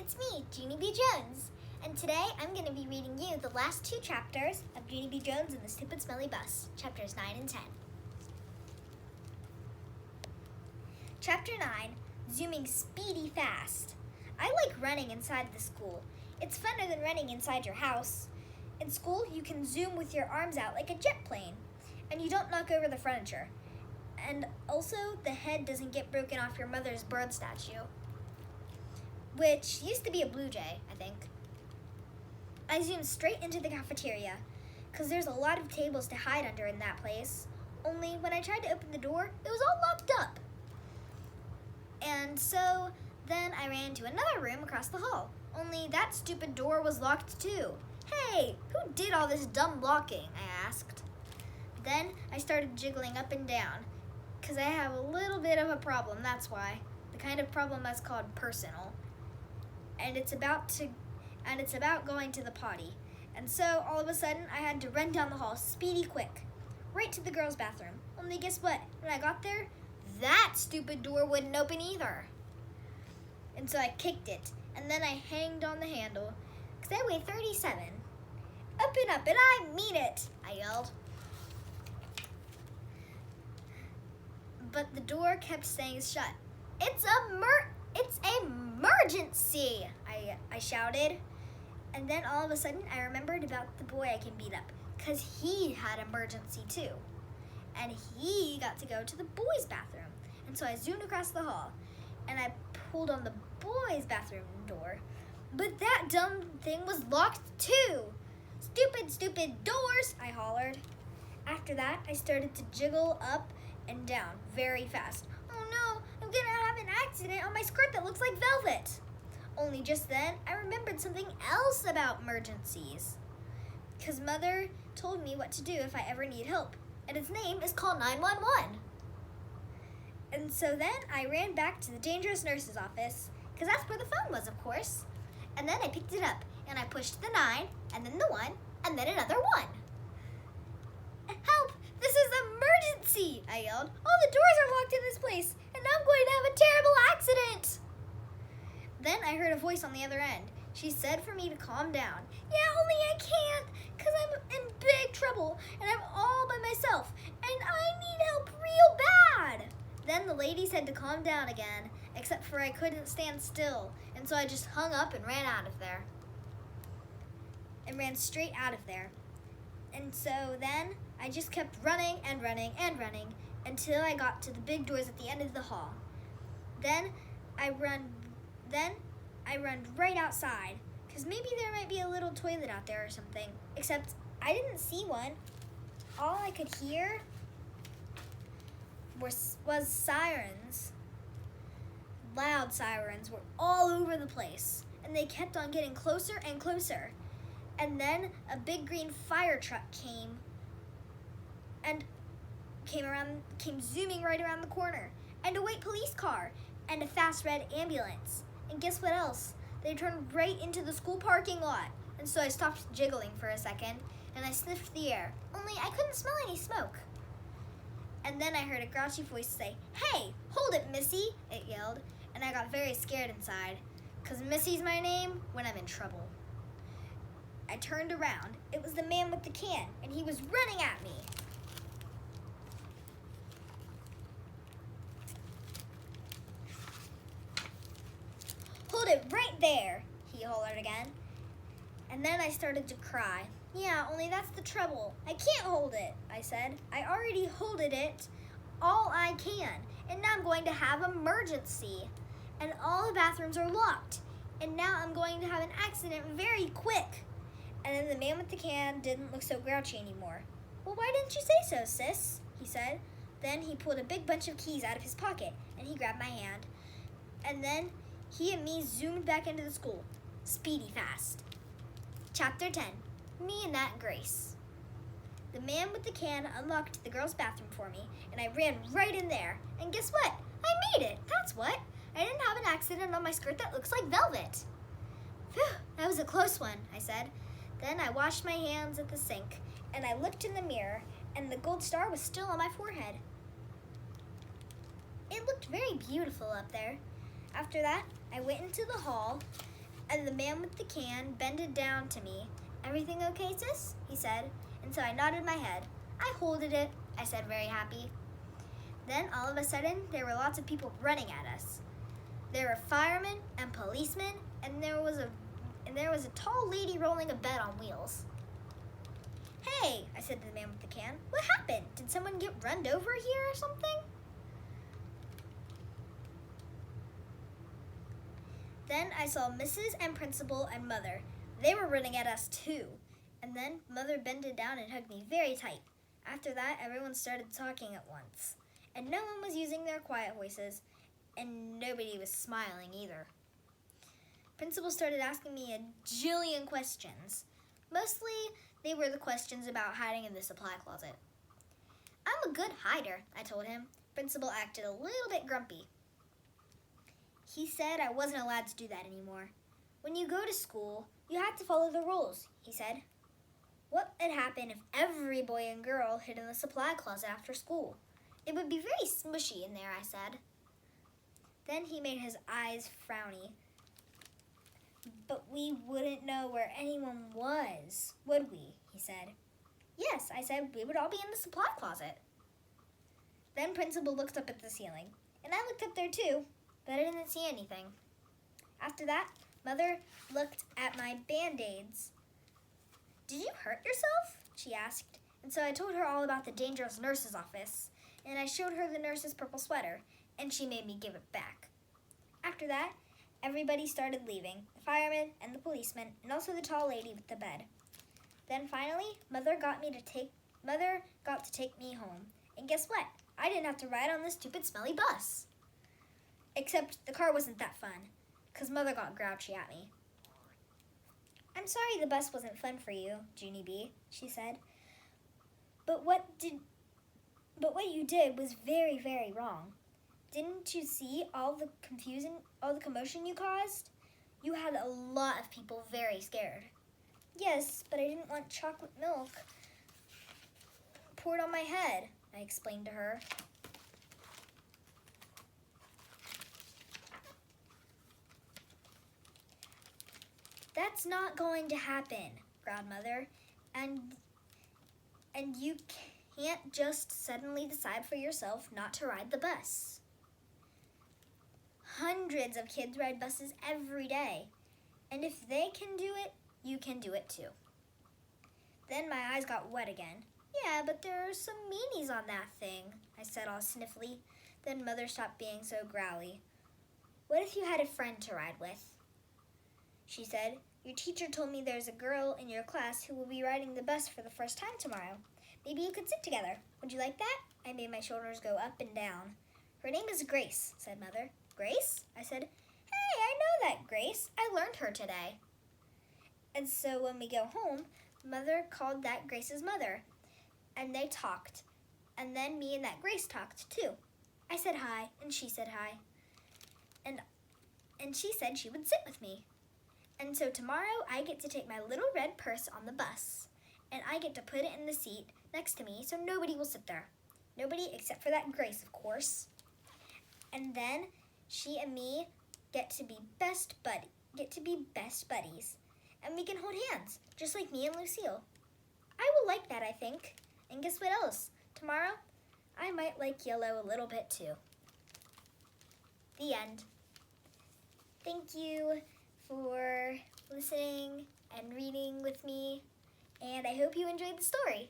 it's me, Junie B. Jones, and today I'm going to be reading you the last two chapters of Junie B. Jones and the Stupid Smelly Bus, chapters 9 and 10. Chapter 9, Zooming Speedy Fast. I like running inside the school. It's funner than running inside your house. In school, you can zoom with your arms out like a jet plane, and you don't knock over the furniture. And also, the head doesn't get broken off your mother's bird statue, which used to be a blue jay, I think. I zoomed straight into the cafeteria, because there's a lot of tables to hide under in that place. Only when I tried to open the door, it was all locked up. And so then I ran to another room across the hall, only that stupid door was locked too. Hey, who did all this dumb locking? I asked. Then I started jiggling up and down, because I have a little bit of a problem, that's why. The kind of problem that's called personal. And it's about going to the potty. And so all of a sudden I had to run down the hall speedy quick, right to the girls' bathroom. Only guess what? When I got there, that stupid door wouldn't open either. And so I kicked it, and then I hanged on the handle, because I weigh 37. Open up, and I mean it, I yelled. But the door kept staying shut. It's emergency, I shouted. And then all of a sudden I remembered about the boy I can beat up, because he had emergency too. And he got to go to the boys' bathroom. And so I zoomed across the hall, and I pulled on the boys' bathroom door. But that dumb thing was locked too. Stupid, stupid doors, I hollered. After that, I started to jiggle up and down very fast. Oh no, I'm gonna have an accident on my skirt that looks like velvet. Only just then, I remembered something else about emergencies. Because Mother told me what to do if I ever need help. And its name is call 911. And so then I ran back to the dangerous nurse's office, because that's where the phone was, of course. And then I picked it up, and I pushed the 9, and then the 1, and then another 1. Help! This is emergency! I yelled. All the doors are locked in this place, and I'm going to have a terrible accident! Then I heard a voice on the other end. She said for me to calm down. Yeah, only I can't, because I'm in big trouble, and I'm all by myself, and I need help real bad. Then the lady said to calm down again, except for I couldn't stand still, and so I just hung up and ran out of there. And ran straight out of there. And so then I just kept running and running and running until I got to the big doors at the end of the hall. Then I run right outside, because maybe there might be a little toilet out there or something, except I didn't see one. All I could hear was sirens. Loud sirens were all over the place, and they kept on getting closer and closer. And then a big green fire truck came zooming right around the corner, and a white police car, and a fast red ambulance. And guess what else? They turned right into the school parking lot. And so I stopped jiggling for a second, and I sniffed the air, only I couldn't smell any smoke. And then I heard a grouchy voice say, "Hey, hold it, Missy," it yelled, and I got very scared inside, because Missy's my name when I'm in trouble. I turned around. It was the man with the can, and he was running at me. "Hold it right there," he hollered again. And then I started to cry. "Yeah, only that's the trouble. I can't hold it," I said. "I already holded it all I can, and now I'm going to have emergency. And all the bathrooms are locked, and now I'm going to have an accident very quick." And then the man with the can didn't look so grouchy anymore. "Well, why didn't you say so, sis?" he said. Then he pulled a big bunch of keys out of his pocket, and he grabbed my hand. And then he and me zoomed back into the school, speedy fast. Chapter 10, Me and That Grace. The man with the can unlocked the girls' bathroom for me, and I ran right in there. And guess what? I made it, that's what. I didn't have an accident on my skirt that looks like velvet. Phew, that was a close one, I said. Then I washed my hands at the sink, and I looked in the mirror, and the gold star was still on my forehead. It looked very beautiful up there. After that, I went into the hall, And the man with the can bended down to me. "Everything okay, sis?" he said. And so I nodded my head. "I holded it," I said, very happy. Then all of a sudden, there were lots of people running at us. There were firemen and policemen, and there was a tall lady rolling a bed on wheels. "Hey," I said to the man with the can, "what happened? Did someone get run over here or something?" Then I saw Mrs. and Principal and Mother. They were running at us too. And then Mother bended down and hugged me very tight. After that, everyone started talking at once. And no one was using their quiet voices, and nobody was smiling either. Principal started asking me a jillion questions. Mostly, they were the questions about hiding in the supply closet. "I'm a good hider," I told him. Principal acted a little bit grumpy. He said I wasn't allowed to do that anymore. "When you go to school, you have to follow the rules," he said. What would happen if every boy and girl hid in the supply closet after school? "It would be very smushy in there," I said. Then he made his eyes frowny. "But we wouldn't know where anyone was, would we?" he said. "Yes," I said, "we would all be in the supply closet." Then Principal looked up at the ceiling, and I looked up there too, but I didn't see anything. After that, Mother looked at my Band-Aids. "Did you hurt yourself?" she asked. And so I told her all about the dangerous nurse's office, and I showed her the nurse's purple sweater, and she made me give it back. After that, everybody started leaving, the firemen and the policemen, and also the tall lady with the bed. Then finally, Mother got to take me home. And guess what? I didn't have to ride on this stupid smelly bus. Except the car wasn't that fun, because Mother got grouchy at me. "I'm sorry the bus wasn't fun for you, Junie B," she said. But what you did was very, very wrong. Didn't you see all the commotion you caused? You had a lot of people very scared." "Yes, but I didn't want chocolate milk poured on my head," I explained to her. "That's not going to happen," growled Mother, and you can't just suddenly decide for yourself not to ride the bus. Hundreds of kids ride buses every day, and if they can do it, you can do it too." Then my eyes got wet again. "Yeah, but there are some meanies on that thing," I said all sniffly. Then Mother stopped being so growly. "What if you had a friend to ride with?" She said, "Your teacher told me there's a girl in your class who will be riding the bus for the first time tomorrow. Maybe you could sit together. Would you like that?" I made my shoulders go up and down. "Her name is Grace," said Mother. "Grace?" I said. "Hey, I know that Grace. I learned her today." And so when we go home, Mother called that Grace's mother, and they talked. And then me and that Grace talked too. I said hi, and she said hi. And she said she would sit with me. And so tomorrow I get to take my little red purse on the bus, and I get to put it in the seat next to me so nobody will sit there. Nobody except for that Grace, of course. And then she and me get to be best buddies. And we can hold hands, just like me and Lucille. I will like that, I think. And guess what else? Tomorrow, I might like yellow a little bit too. The end. Thank you for listening and reading with me, and I hope you enjoyed the story.